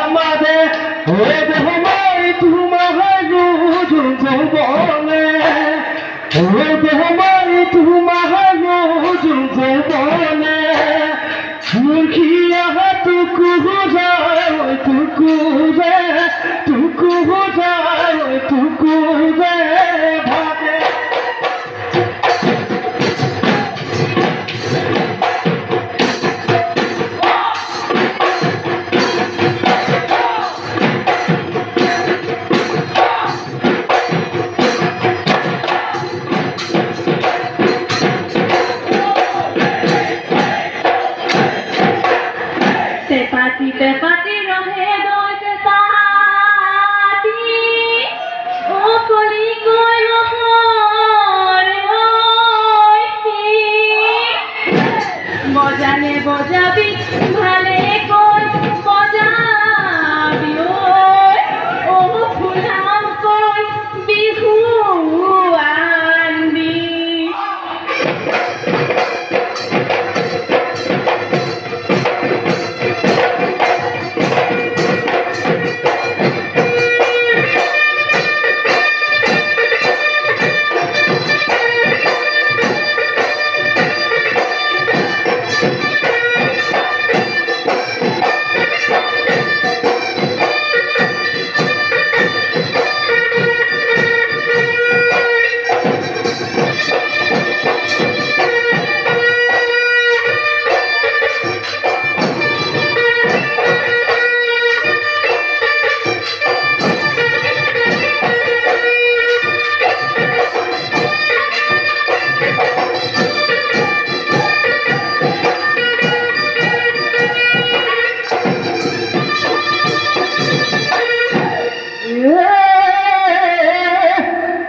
আমাদের ওরে দেহমাই তোমার রোজন যৌবনে ওরে দেহমাই তোমার রোজন যৌবনে সুখিয়া তুকু যায় তুকু রে তুকু যায় তুকু রে ভাবে Tepati rohe doi tepati o koli koi rohore oiti bojane bojabi bhale koi bojabi oi o phulam koi bihu andi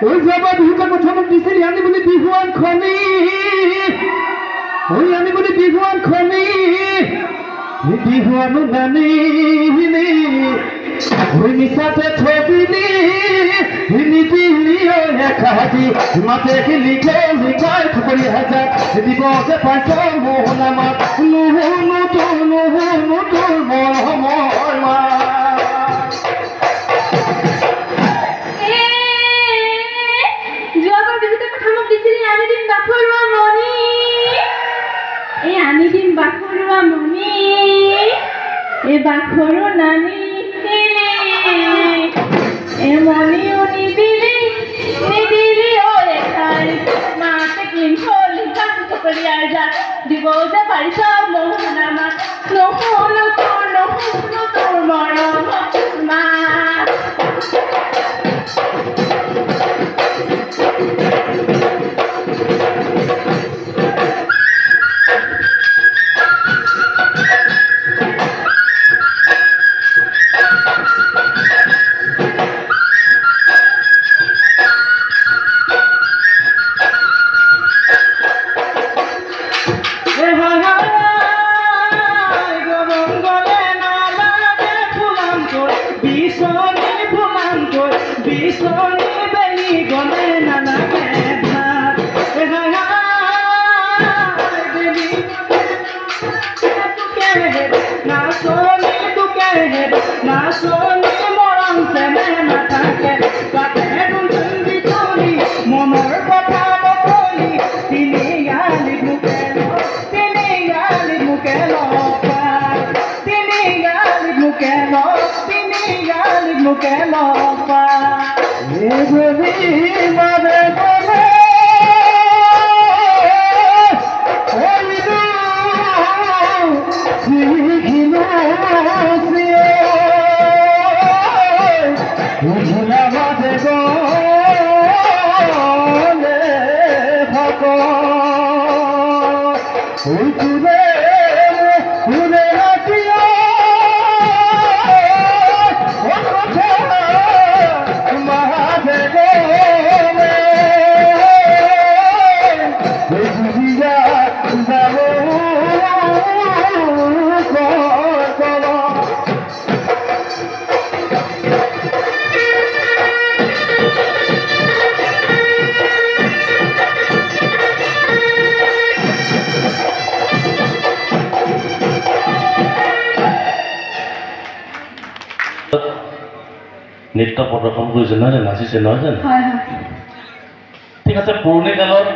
ওই যাবা বিহুটা প্রথম দিছিল আমি বলি বিহুয়ান খনি ওই আমি বলি বিহুয়ান খনি বিহুয়ান নানি ওই নিশাতে ছবিনি নিদিলি ওই একাহাতি মাতে লিখে লিখাই খুবই হাজার দিবসে পাইছ মোহনামা নুহুনু তোর মহমা Bakurwa moni e bakuru nani e moni uni dili o ekhai mate kin holi kan to kari aja diboja parisa mohanama nohono tor moro ma Bisoni beli gone nana medha na soni morang se na thake kate dun chandi choli monor kotha boli tini gali mukelo pa Baby, mother, নৃত্য প্ৰদৰ্শন কৰিছে নহয় জানো, নাচিছে নহয় জানো? হয় হয় ঠিক আছে, পুৰণি কালত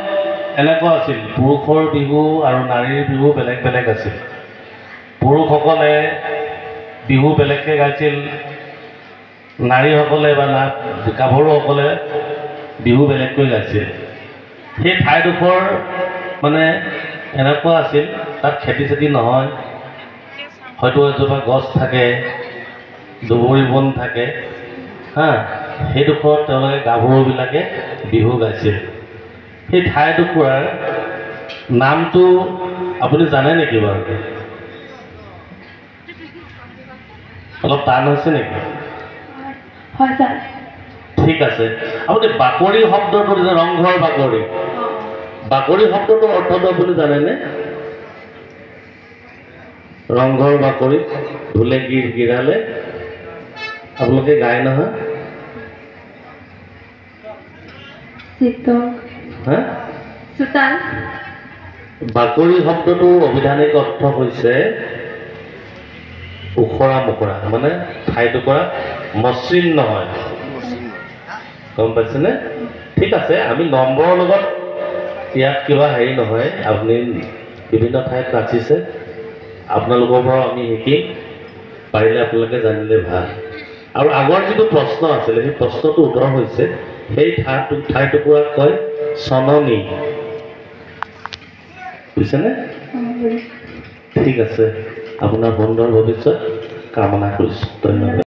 এনেকুৱা আছিল, পুৰুষৰ বিহু আৰু নাৰীৰ বিহু বেলেগ বেলেগ আছিল। পুৰুষসকলে বিহু বেলেগকৈ গাইছিল, নাৰীসকলে বা গাভৰুসকলে বিহু বেলেগকৈ গাইছিল। সেই ঠাইডোখৰ মানে এনেকুৱা আছিল, তাত খেতি চেতি নহয়, হয়তো এজোপা গছ থাকে, দুবৰি বন থাকে, সেইডোখৰত তেওঁলোকে গাভৰুবিলাকে বিহু গাইছিল। সেই ঠাইটুকুৰাৰ নামটো আপুনি জানে নেকি বাৰু? অলপ টান হৈছে নেকি? হয় ছাৰ ঠিক আছে, আপুনি বাকৰি শব্দটো যে ৰংঘৰ বাকৰি, বাকৰি শব্দটোৰ অৰ্থটো আপুনি জানেনে? ৰংঘৰ বাকৰি ঢোলে গীত গিৰালে, আপোনালোকে গায় নহয়? চোতাল বাকৰি শব্দটোৰ অভিধানিক অৰ্থ হৈছে ওখৰা মোখৰা, মানে ঠাইটুকুৰা মসৃণ নহয়, গম পাইছেনে? ঠিক আছে, আমি নম্বৰৰ লগত ইয়াত কিবা হেৰি নহয়, আপুনি বিভিন্ন ঠাইত নাচিছে, আপোনালোকৰ পৰাও আমি শিকিম, পাৰিলে আপোনালোকে জানিলে ভাল। আৰু আগৰ যিটো প্ৰশ্ন আছিলে, সেই প্ৰশ্নটোৰ উত্তৰ হৈছে সেই ঠাইটুকুৰাক কয় চননি, বুজিছেনে? ঠিক আছে, আপোনাৰ সুন্দৰ ভৱিষ্যত কামনা কৰিছোঁ, ধন্যবাদ।